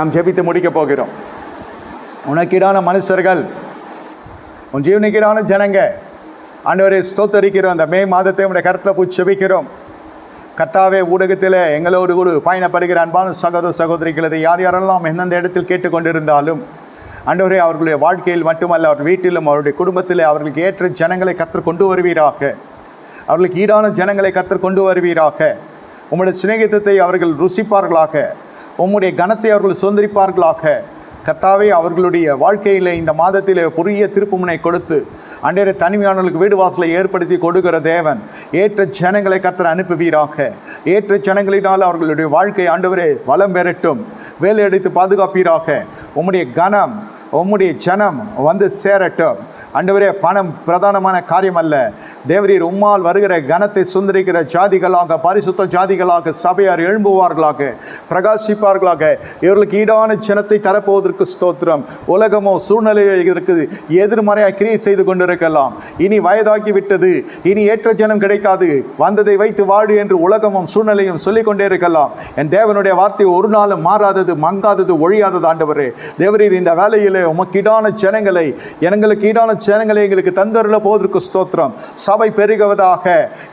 நாம் ஜெபித்து முடிக்கப் போகிறோம். உனக்கீடான மனுஷர்கள், உன் ஜீவனுக்கீடான ஜனங்க, ஆண்டவரை ஸ்தோத்தரிக்கிறோம். அந்த மே மாதத்தை உடைய கருத்தில் போய் ஜெபிக்கிறோம். கர்த்தாவே, ஊடகத்தில் எங்களோடு கூட பயணப்படுகிற அன்பான சகோதர சகோதரிகளது யார் யாரெல்லாம் எந்தெந்த இடத்தில் கேட்டுக்கொண்டிருந்தாலும் ஆண்டவரே, அவர்களுடைய வாழ்க்கையில் மட்டுமல்ல, அவர் வீட்டிலும் அவருடைய குடும்பத்தில் அவர்களுக்கு ஏற்ற ஜனங்களை கர்த்தர் கொண்டு வருவீராக. அவர்களுக்கு ஈடான ஜனங்களை கர்த்தர் கொண்டு வருவீராக. உம்முடைய சிநேகிதத்தை அவர்கள் ருசிப்பார்களாக. உம்முடைய கனத்தை அவர்கள் சுதந்திரிப்பார்களாக. கர்த்தாவே, அவர்களுடைய வாழ்க்கையில் இந்த மாதத்தில் புதிய திருப்புமுனை கொடுத்து அன்றைய தனிமையானவர்களுக்கு வீடு வாசலை ஏற்படுத்தி கொடுக்கிற தேவன், ஏற்ற ஜனங்களை கர்த்தர் அனுப்புவீராக. ஏற்ற ஜனங்களினால் அவர்களுடைய வாழ்க்கை ஆண்டவரே வளம் பெறட்டும். வேலை அடித்து பாதுகாப்பீராக. உம்முடைய கனம், உம்முடைய ஜனம் வந்து சேரட்டும். ஆண்டவரே, பணம் பிரதானமான காரியம் அல்ல. தேவரீர் உம்மால் வருகிற கனத்தை சுந்தரிக்கிற ஜாதிகளாக, பரிசுத்த ஜாதிகளாக சபையார் எழும்புவார்களாக, பிரகாசிப்பார்களாக. இவர்களுக்கு ஈடான ஜனத்தை தரப்போவதற்கு ஸ்தோத்திரம். உலகமோ சூழ்நிலையோ இதற்கு எதிர்மறையாக கிரியை செய்து கொண்டிருக்கலாம். இனி வயதாகி விட்டது, இனி ஏற்ற ஜனம் கிடைக்காது, வந்ததை வைத்து வாடு என்று உலகமும் சூழ்நிலையும் சொல்லிக் கொண்டே இருக்கலாம். என் தேவனுடைய வார்த்தை ஒரு நாளும் மாறாதது, மங்காதது, ஒழியாதது. ஆண்டவரே, தேவரீர் இந்த வேலையில் உமக்கு ஈடான ஜனங்களை, எங்களுக்கு ஈடான ஜனங்களை எங்களுக்கு தந்தருள போவதற்கு ஸ்தோத்திரம். சபை பெருகுவதாக,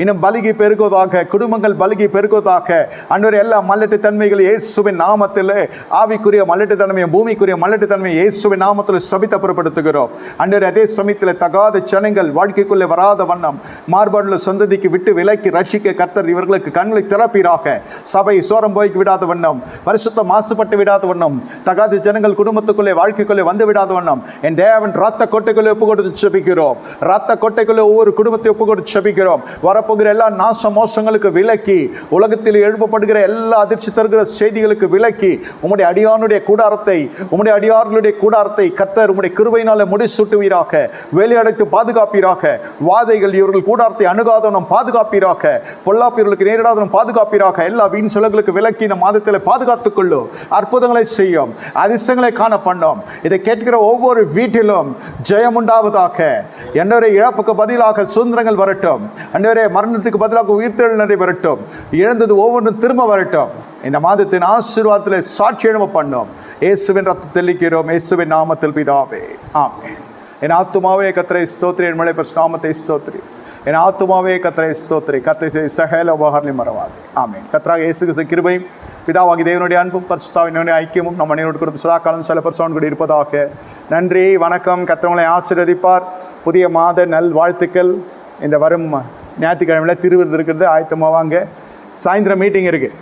இன்னும் பலிகை பெருகுவதாக, குடும்பங்கள் பலிகை பெருகுவதாக. ஆண்டவரே, எல்லா மல்லட்டு தன்மைகள் இயேசுவின் நாமத்தில், ஆவிக்குரிய மல்லட்டு தன்மையும் பூமிக்குரிய மல்லட்டு தன்மையை இயேசுவின் நாமத்தில் சபித்து புறப்படுத்துகிறோம். ஆண்டவரே, அதே சமயத்தில் தகாத ஜனங்கள் வாழ்க்கைக்குள்ளே வராத வண்ணம் மார்பாடுள்ள சொந்ததிக்கு விட்டு விலக்கி ரட்சிக்க கர்த்தர் இவர்களுக்கு கண்களை திறப்பீராக. சபை சோரம் போய்க்கு விடாத வண்ணம், பரிசுத்த மாசுபட்டு விடாத வண்ணம், தகாத ஜனங்கள் குடும்பத்துக்குள்ளே வாழ்க்கைக்குள்ளே வந்து விடாத வண்ணம் என் தேவன் ரத்த கொட்டைக்குள்ளே ஒப்பு கொடுத்து ஜெபிக்கிறோம். ரத்த கொட்டைக்குள்ளே ஒவ்வொரு குடும்பத்தை ஒப்பு கொடுத்து ஜெபிக்கிறோம். வரப்போகிற எல்லா நாச மோசங்களுக்கு விலக்கி, உலகத்தில் எழுப்பப்படுகிற எல்லா அதிர்ச்சி தருகிற செய்திகளுக்கு விலக்கி, உம்முடைய அடியானுடைய கூடாரத்தை, உம்முடைய அடியார்களுடைய கூடாரத்தை கர்த்தர் உம்முடைய கிருபையினால முடிசூட்டுவீராக. வேலையடைத்து பாதுகாப்பீராக. வாதைகள் இவர்கள் கூடாரத்தை அணுகாதவனும் பாதுகாப்பீராக. பொல்லாப்பீர்களுக்கு நேரிடாதவனும் பாதுகாப்பீராக. எல்லா வீண் சொல்லுகளுக்கு விலக்கி இந்த மாதத்தில் பாதுகாத்துக் கொள்ளும். அற்புதங்களை செய்யும், அதிர்ஷ்டங்களை காண பண்ணோம். இதை கேட்கிற ஒவ்வொரு வீட்டிலும் ஜெயம் உண்டாவதாக. அன்றைய இழப்புக்கு பதிலாக சுதந்திரங்கள் வரட்டும். அன்றைய மரணத்துக்கு பதிலாக உயிர்த்தெழுதல் நடைபெறட்டும். இழந்தது ஒவ்வொன்றும் திரும்ப வரட்டும். இந்த மாதத்தின் ஆசீர்வாதத்தில் சாட்சி எழும்ப பண்ணோம். இயேசுவின் ரத்தத்தில் தெளிக்கிறோம். இயேசுவின் நாமத்தில் பிதாவே, ஆமென். என் ஆத்துமாவே கர்த்தரை ஸ்தோத்திரி, என் மலை பரிசுத்த நாமத்தை ஸ்தோத்திரி. என் ஆத்துமாவே கர்த்தரை ஸ்தோத்திரி, கர்த்தரை செய்த சகல உபகாரங்களையும் மறவாதே. ஆமென். கர்த்தராகிய இயேசு கிறிஸ்துவின் கிருபையும் பிதாவாகிய தேவனுடைய அன்பும் பரிசுத்தாவினுடைய ஐக்கியமும் நம் அனைவரோடு கூட சதா காலம் சில பரிசுத்தவான்களோடு கூட இருப்பதாக. நன்றி, வணக்கம். கர்த்தர் உங்களை ஆசீர்வதிப்பார். புதிய மாத நல் வாழ்த்துக்கள். இந்த வரும் ஞாயிற்றுக்கிழமையில் திருவிருந்து இருக்கிறது, ஆயத்தமாக வாங்க. சாயந்தரம் மீட்டிங் இருக்குது.